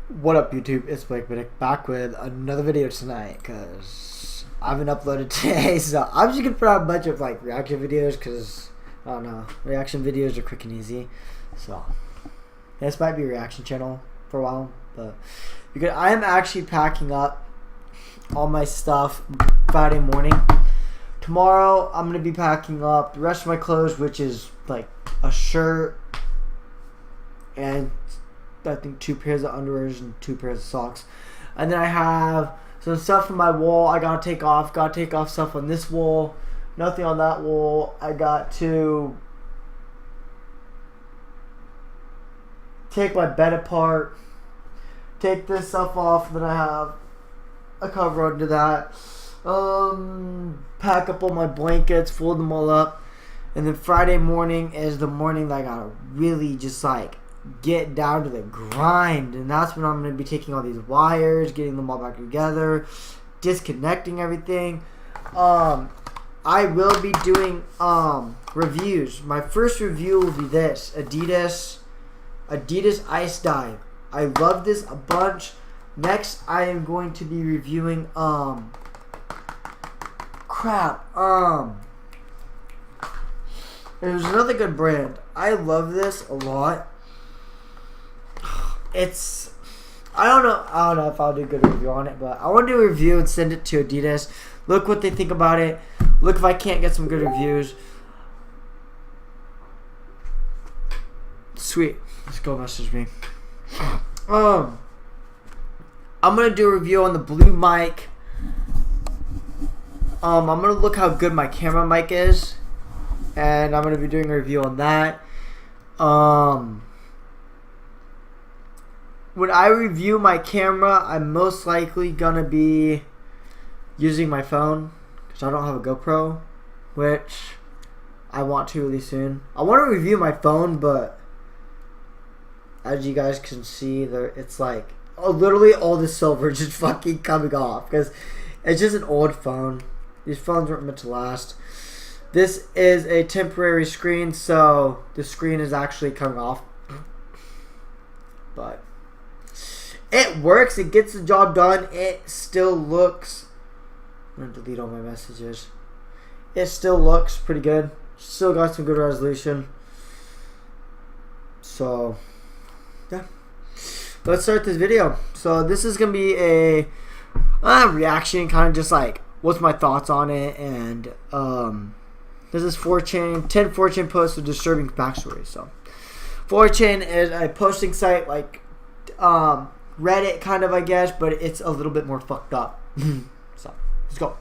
What up, YouTube? It's Blake Biddick back with another video tonight because I haven't uploaded today, so I'm just gonna put out a bunch of like reaction videos because I don't know, reaction videos are quick and easy. So this might be a reaction channel for a while, but because I am actually packing up all my stuff Friday morning. Tomorrow I'm gonna be packing up the rest of my clothes, which is like a shirt and I think 2 pairs of underwears and 2 pairs of socks. And then I have some stuff from my wall I gotta take off. Gotta take off stuff on this wall. Nothing on that wall. I got to take my bed apart. Take this stuff off. Then I have a cover under that. Pack up all my blankets. Fold them all up. And then Friday morning is the morning that I gotta really just like get down to the grind, and that's when I'm going to be taking all these wires, getting them all back together, disconnecting everything. I will be doing reviews. My first review will be this Adidas Ice Dive. I love this a bunch. Next I am going to be reviewing there's another good brand. I love this a lot. I don't know if I'll do a good review on it, but I want to do a review and send it to Adidas. Look what they think about it. Look if I can't get some good reviews. Sweet. Let's go message me. I'm gonna do a review on the blue mic. I'm gonna look how good my camera mic is, and I'm gonna be doing a review on that. When I review my camera, I'm most likely gonna be using my phone because I don't have a GoPro, which I want to really soon. I want to review my phone, but as you guys can see, there it's like literally all the silver just fucking coming off because it's just an old phone. These phones weren't meant to last. This is a temporary screen, so the screen is actually coming off, but it works. It gets the job done. It still looks... I'm going to delete all my messages. It still looks pretty good. Still got some good resolution. So, yeah. Let's start this video. So, this is going to be a reaction. Kind of just like, what's my thoughts on it. And, this is 4chan. 10 4chan posts with disturbing backstory. So, 4chan is a posting site like... Reddit kind of, I guess, but it's a little bit more fucked up. So, let's go.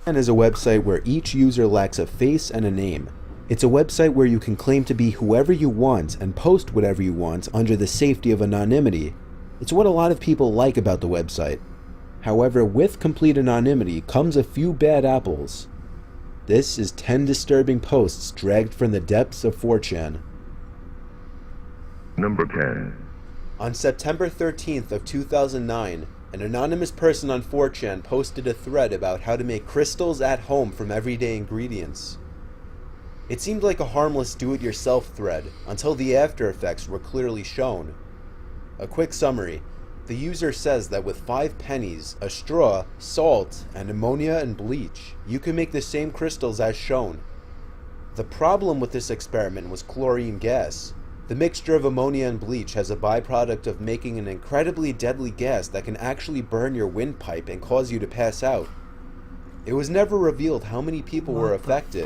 And is a website where each user lacks a face and a name. It's a website where you can claim to be whoever you want and post whatever you want under the safety of anonymity. It's what a lot of people like about the website. However, with complete anonymity comes a few bad apples. This is 10 disturbing posts dragged from the depths of 4chan. Number 10. On September 13th of 2009, an anonymous person on 4chan posted a thread about how to make crystals at home from everyday ingredients. It seemed like a harmless do-it-yourself thread until the after effects were clearly shown. A quick summary: the user says that with 5 pennies, a straw, salt, and ammonia and bleach, you can make the same crystals as shown. The problem with this experiment was chlorine gas. The mixture of ammonia and bleach has a byproduct of making an incredibly deadly gas that can actually burn your windpipe and cause you to pass out. It was never revealed how many people were affected,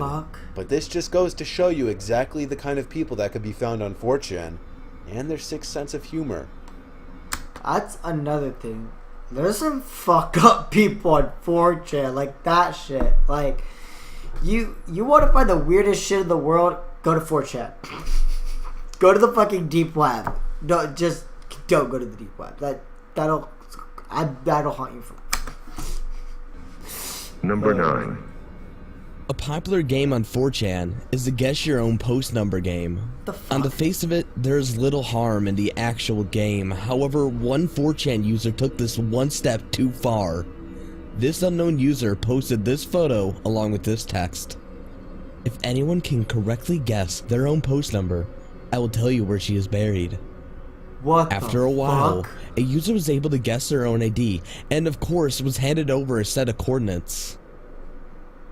but this just goes to show you exactly the kind of people that could be found on 4chan, and their sick sense of humor. That's another thing. There's some fuck up people on 4chan, like that shit. Like, you want to find the weirdest shit in the world, go to 4chan. Go to the fucking deep web. Don't go to the deep web. That'll haunt you for. Number 9. A popular game on 4chan is the guess your own post number game. On the face of it, there's little harm in the actual game. However, one 4chan user took this one step too far. This unknown user posted this photo along with this text. If anyone can correctly guess their own post number, I will tell you where she is buried. What After the a while, fuck? a user was able to guess their own ID, and of course was handed over a set of coordinates.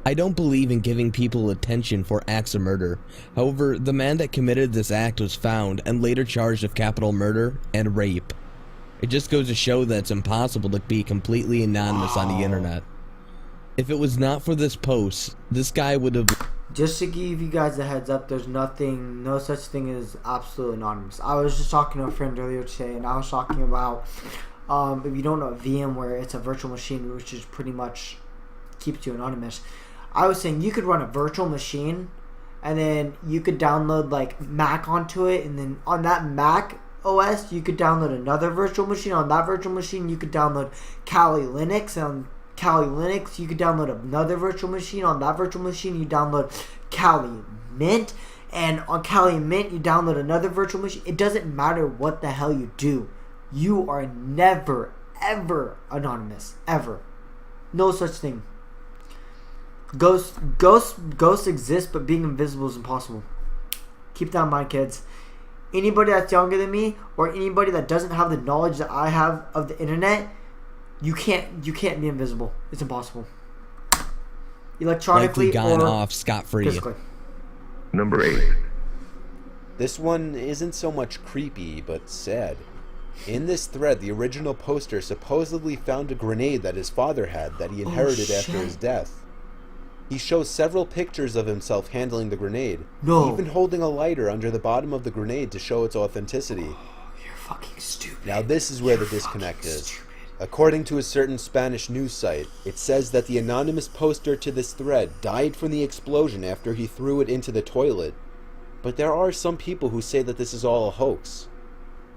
I don't believe in giving people attention for acts of murder. However, the man that committed this act was found and later charged of capital murder and rape. It just goes to show that it's impossible to be completely anonymous on the internet. If it was not for this post, this guy would have... Just to give you guys a heads up, there's no such thing as absolutely anonymous. I was just talking to a friend earlier today, and I was talking about, if you don't know VMware, it's a virtual machine which is pretty much keeps you anonymous. I was saying you could run a virtual machine, and then you could download like Mac onto it, and then on that Mac OS you could download another virtual machine. On that virtual machine you could download Kali Linux, and on Kali Linux you could download another virtual machine. On that virtual machine you download Kali Mint, and on Kali Mint you download another virtual machine. It doesn't matter what the hell you do, you are never ever anonymous, ever. No such thing. Ghosts exist, but being invisible is impossible. Keep that in mind, kids. Anybody that's younger than me, or anybody that doesn't have the knowledge that I have of the internet, you can't be invisible. It's impossible. Electronically likely gotten or off scot-free. physically. Number 8. This one isn't so much creepy, but sad. In this thread, the original poster supposedly found a grenade that his father had that he inherited after his death. He shows several pictures of himself handling the grenade, even holding a lighter under the bottom of the grenade to show its authenticity. You're fucking stupid. Now this is where the disconnect is. According to a certain Spanish news site, it says that the anonymous poster to this thread died from the explosion after he threw it into the toilet. But there are some people who say that this is all a hoax.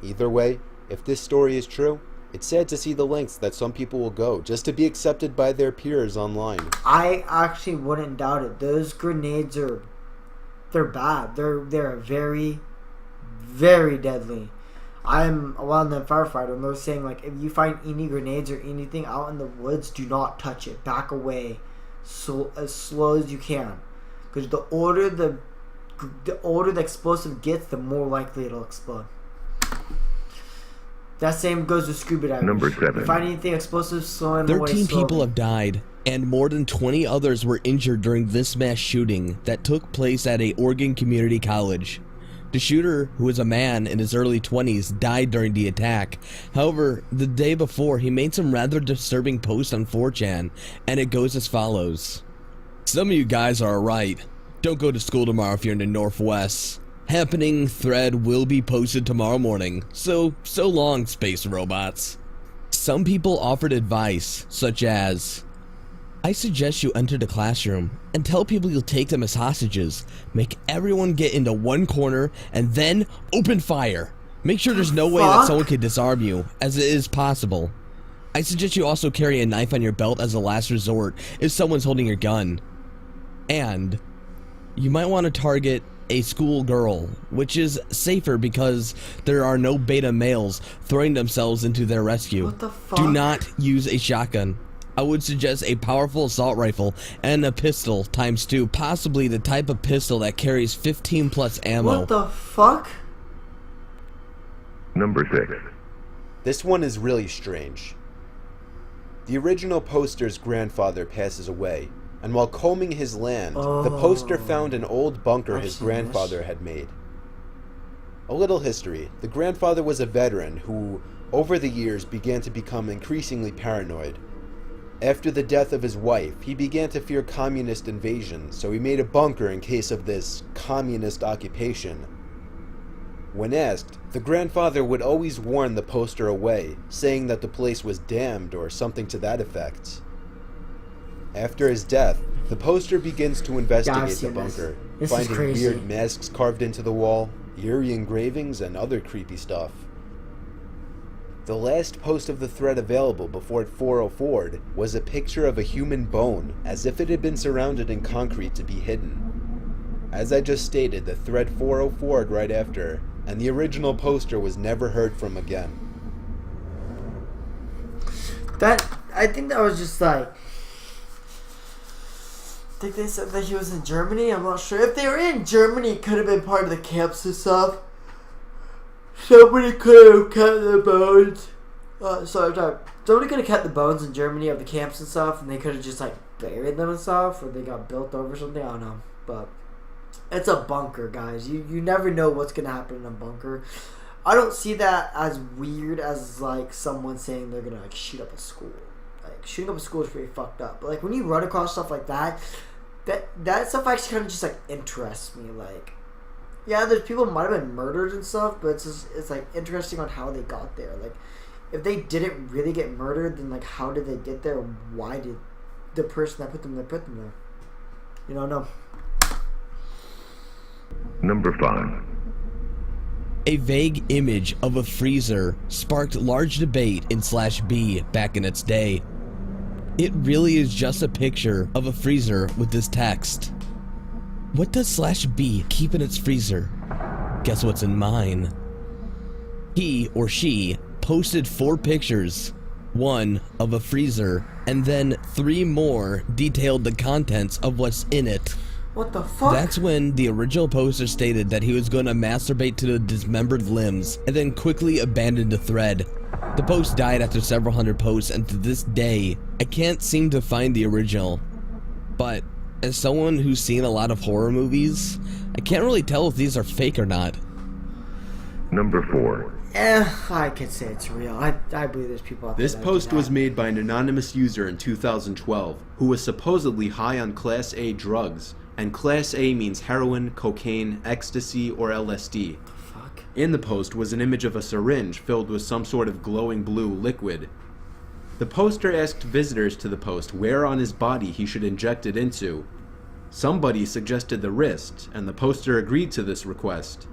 Either way, if this story is true, it's sad to see the lengths that some people will go just to be accepted by their peers online. I actually wouldn't doubt it. Those grenades they're bad. They're very, very deadly. I'm a well-known firefighter, and they're saying, like, if you find any grenades or anything out in the woods, do not touch it. Back away as slow as you can. Because the older the explosive gets, the more likely it'll explode. That same goes with scuba diving. Number 7. If you find anything explosive, slow away 13 slowly. people have died, and more than 20 others were injured during this mass shooting that took place at a Oregon community college. The shooter, who was a man in his early 20s, died during the attack. However, the day before, he made some rather disturbing posts on 4chan, and it goes as follows. Some of you guys are right. Don't go to school tomorrow if you're in the Northwest. Happening thread will be posted tomorrow morning, so long, space robots. Some people offered advice, such as, I suggest you enter the classroom and tell people you'll take them as hostages. Make everyone get into one corner and then open fire. Make sure there's no way that someone can disarm you, as it is possible. I suggest you also carry a knife on your belt as a last resort if someone's holding your gun. And you might want to target a school girl, which is safer because there are no beta males throwing themselves into their rescue. What the fuck? Do not use a shotgun. I would suggest a powerful assault rifle and a pistol ×2, possibly the type of pistol that carries 15 plus ammo. What the fuck? Number 6. This one is really strange. The original poster's grandfather passes away, and while combing his land, the poster found an old bunker his grandfather had made. A little history. The grandfather was a veteran who, over the years, began to become increasingly paranoid. After the death of his wife, he began to fear communist invasion, so he made a bunker in case of this communist occupation. When asked, the grandfather would always warn the poster away, saying that the place was damned or something to that effect. After his death, the poster begins to investigate the bunker, finding weird masks carved into the wall, eerie engravings, and other creepy stuff. The last post of the thread available before it 404'd was a picture of a human bone, as if it had been surrounded in concrete to be hidden. As I just stated, the thread 404'd right after, and the original poster was never heard from again. I think that was just like, I think they said that he was in Germany. I'm not sure. If they were in Germany, it could have been part of the camps and stuff. Somebody could have cut the bones. Sorry. Somebody could have cut the bones in Germany of the camps and stuff, and they could have just like buried them and stuff, or they got built over something. I don't know, but it's a bunker, guys. You never know what's gonna happen in a bunker. I don't see that as weird as like someone saying they're gonna like shoot up a school. Like shooting up a school is pretty fucked up. But like when you run across stuff like that stuff actually kind of just like interests me. Like, yeah, there's people might have been murdered and stuff, but it's like interesting on how they got there. Like, if they didn't really get murdered, then like how did they get there? Why did the person that put them there? You don't know. Number 5. A vague image of a freezer sparked large debate in /B back in its day. It really is just a picture of a freezer with this text. What does /B keep in its freezer? Guess what's in mine? He or she posted 4 pictures, 1 of a freezer, and then 3 more detailed the contents of what's in it. What the fuck? That's when the original poster stated that he was going to masturbate to the dismembered limbs and then quickly abandoned the thread. The post died after several hundred posts, and to this day, I can't seem to find the original. But as someone who's seen a lot of horror movies, I can't really tell if these are fake or not. Number 4. I could say it's real. I believe there's people out there. This post was made by an anonymous user in 2012 who was supposedly high on Class A drugs, and Class A means heroin, cocaine, ecstasy, or LSD. Fuck. In the post was an image of a syringe filled with some sort of glowing blue liquid. The poster asked visitors to the post where on his body he should inject it into. Somebody suggested the wrist, and the poster agreed to this request.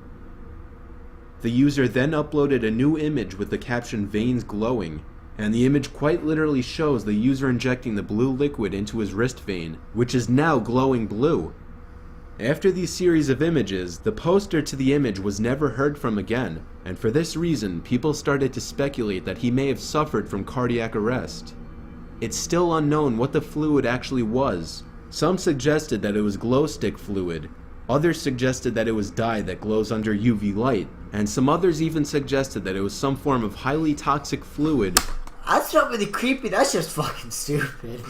The user then uploaded a new image with the caption "veins glowing," and the image quite literally shows the user injecting the blue liquid into his wrist vein, which is now glowing blue. After these series of images, the poster to the image was never heard from again, and for this reason, people started to speculate that he may have suffered from cardiac arrest. It's still unknown what the fluid actually was. Some suggested that it was glow stick fluid, others suggested that it was dye that glows under UV light, and some others even suggested that it was some form of highly toxic fluid. That's not really creepy, that's just fucking stupid.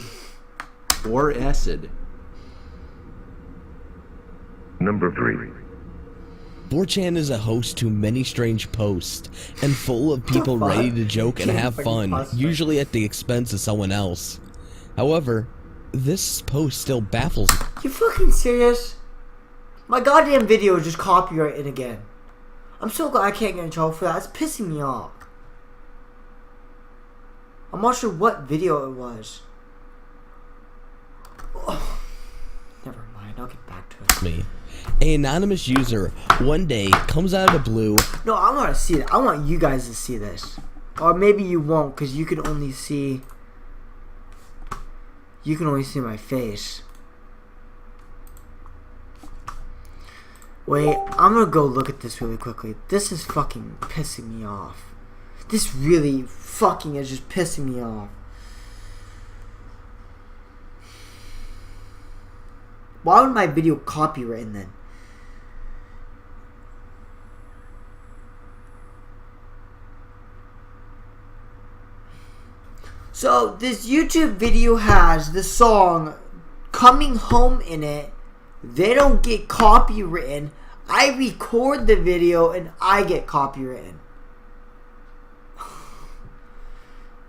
Or acid. Number 3. 4chan is a host to many strange posts, and full of people ready to joke and have fun, usually at the expense of someone else. However, this post still baffles me. You fucking serious? My goddamn video is just copyrighted again. I'm so glad I can't get in trouble for that. It's pissing me off. I'm not sure what video it was. Oh, never mind, I'll get back to it. Me. An anonymous user one day comes out of the blue. No, I want to see it. I want you guys to see this. Or maybe you won't, because you can only see... You can only see my face. Wait, I'm gonna go look at this really quickly. This is fucking pissing me off. This really fucking is just pissing me off. Why would my video copyrighted then? So this YouTube video has the song Coming Home in it. They don't get copywritten. I record the video and I get copywritten.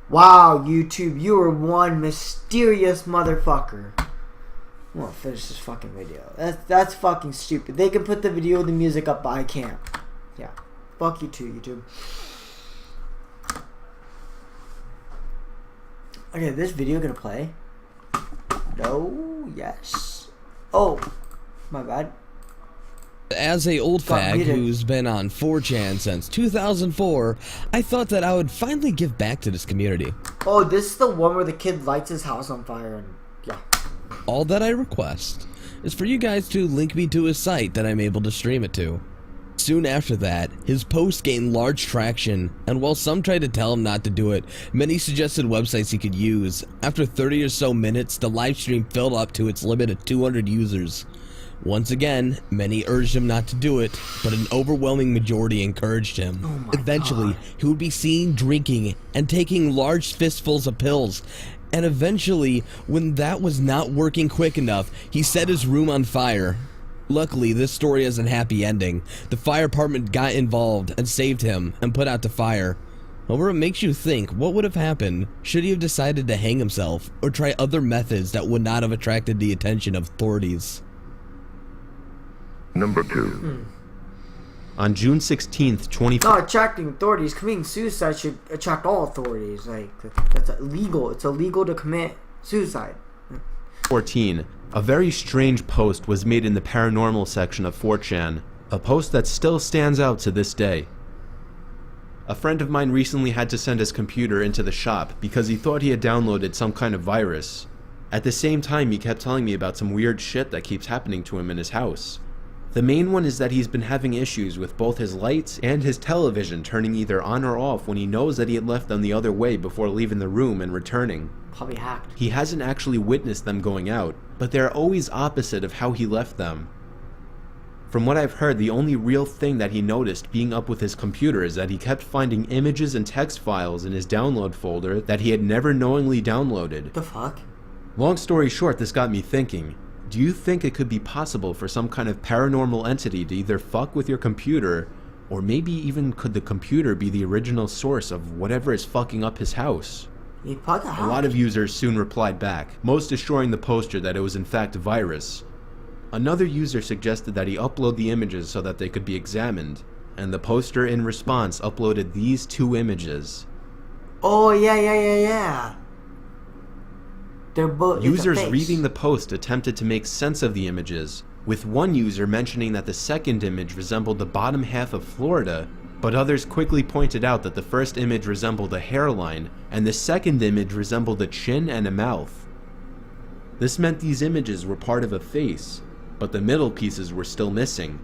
Wow, YouTube, you are one mysterious motherfucker. I'm gonna finish this fucking video. That's fucking stupid. They can put the video and the music up, but I can't. Yeah. Fuck you too, YouTube. Okay, this video gonna play? No, yes. Oh, my bad. As a old fag who's been on 4chan since 2004, I thought that I would finally give back to this community. Oh, this is the one where the kid lights his house on fire and yeah. All that I request is for you guys to link me to his site that I'm able to stream it to. Soon after that, his post gained large traction, and while some tried to tell him not to do it, many suggested websites he could use. After 30 or so minutes, the live stream filled up to its limit of 200 users. Once again, many urged him not to do it, but an overwhelming majority encouraged him. Eventually, he would be seen drinking and taking large fistfuls of pills. And eventually, when that was not working quick enough, he set his room on fire. Luckily, this story has a happy ending. The fire department got involved and saved him and put out the fire. However, it makes you think, what would have happened should he have decided to hang himself or try other methods that would not have attracted the attention of authorities? Number 2. On June 16th, 2014. Not attracting authorities. Committing suicide should attract all authorities. Like, that's illegal. It's illegal to commit suicide. A very strange post was made in the paranormal section of 4chan, a post that still stands out to this day. A friend of mine recently had to send his computer into the shop because he thought he had downloaded some kind of virus. At the same time, he kept telling me about some weird shit that keeps happening to him in his house. The main one is that he's been having issues with both his lights and his television turning either on or off when he knows that he had left them the other way before leaving the room and returning. Probably hacked. He hasn't actually witnessed them going out, but they're always opposite of how he left them. From what I've heard, the only real thing that he noticed being up with his computer is that he kept finding images and text files in his download folder that he had never knowingly downloaded. The fuck? Long story short, this got me thinking. Do you think it could be possible for some kind of paranormal entity to either fuck with your computer, or maybe even could the computer be the original source of whatever is fucking up his house? He probably got A hacked. lot of users soon replied back, most assuring the poster that it was in fact a virus. Another user suggested that he upload the images so that they could be examined, and the poster in response uploaded these 2 images. Oh, yeah. They're both. Users reading the post attempted to make sense of the images, with one user mentioning that the second image resembled the bottom half of Florida, but others quickly pointed out that the first image resembled a hairline, and the second image resembled a chin and a mouth. This meant these images were part of a face, but the middle pieces were still missing.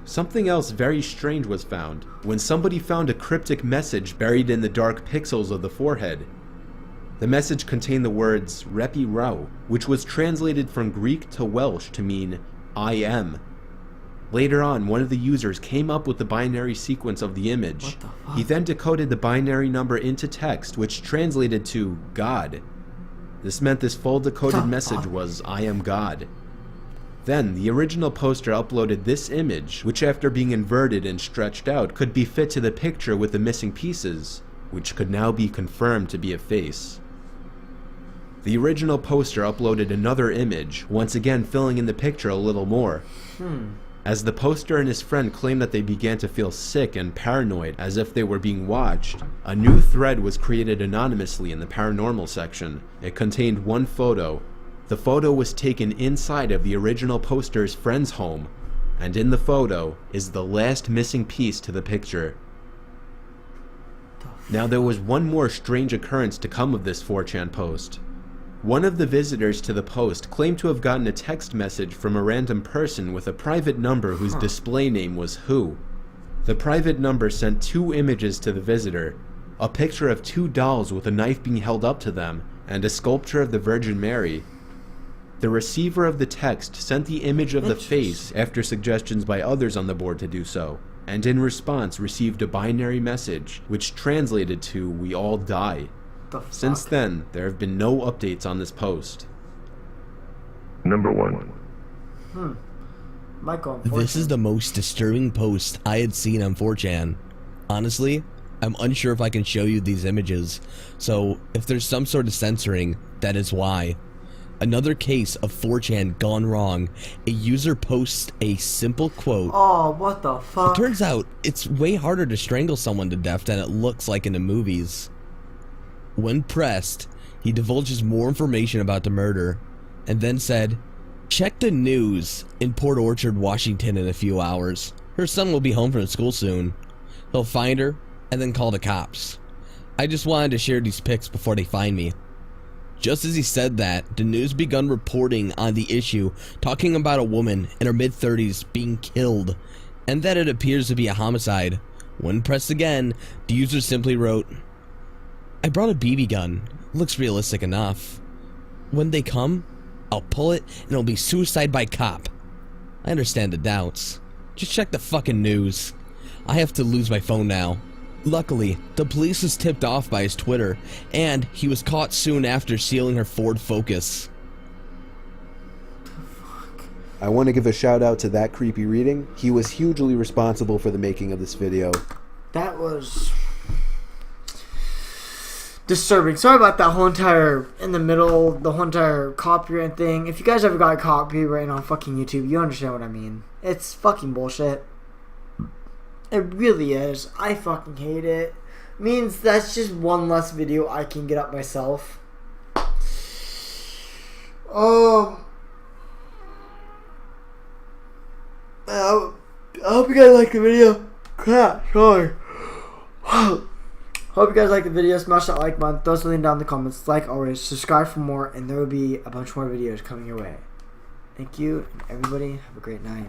Something else very strange was found, when somebody found a cryptic message buried in the dark pixels of the forehead. The message contained the words Repi Rau, which was translated from Greek to Welsh to mean, I am. Later on, one of the users came up with the binary sequence of the image. What the fuck? He then decoded the binary number into text, which translated to God. This meant this full decoded message was, I am God. Then, the original poster uploaded this image, which after being inverted and stretched out, could be fit to the picture with the missing pieces, which could now be confirmed to be a face. The original poster uploaded another image, once again filling in the picture a little more. As the poster and his friend claimed that they began to feel sick and paranoid as if they were being watched, a new thread was created anonymously in the paranormal section. It contained one photo. The photo was taken inside of the original poster's friend's home, and in the photo is the last missing piece to the picture. Now there was one more strange occurrence to come of this 4chan post. One of the visitors to the post claimed to have gotten a text message from a random person with a private number whose display name was Who. The private number sent 2 images to the visitor, a picture of 2 dolls with a knife being held up to them, and a sculpture of the Virgin Mary. The receiver of the text sent the image of the face after suggestions by others on the board to do so, and in response received a binary message, which translated to "We all die." Since then, there have been no updates on this post. Number 1. Michael, This is the most disturbing post I had seen on 4chan. Honestly, I'm unsure if I can show you these images, so if there's some sort of censoring, that is why. Another case of 4chan gone wrong. A user posts a simple quote. Oh, what the fuck? It turns out it's way harder to strangle someone to death than it looks like in the movies. When pressed, he divulges more information about the murder, and then said, "Check the news in Port Orchard, Washington in a few hours. Her son will be home from school soon. He'll find her, and then call the cops. I just wanted to share these pics before they find me." Just as he said that, the news begun reporting on the issue, talking about a woman in her mid-30s being killed, and that it appears to be a homicide. When pressed again, the user simply wrote, "I brought a BB gun. Looks realistic enough. When they come, I'll pull it and it'll be suicide by cop. I understand the doubts. Just check the fucking news. I have to lose my phone now. Luckily, the police was tipped off by his Twitter, and he was caught soon after stealing her Ford Focus. I want to give a shout out to That Creepy Reading. He was hugely responsible for the making of this video. That was disturbing. Sorry about that whole entire, in the middle, the whole entire copyright thing. If you guys ever got copyright on fucking YouTube, you understand what I mean. It's fucking bullshit. It really is. I fucking hate it. Means that's just one less video I can get up myself. I hope you guys like the video. Crap, sorry. Hope you guys like the video. Smash that like button. Throw something down in the comments. Like always. Subscribe for more. And there will be a bunch more videos coming your way. Thank you. And everybody have a great night.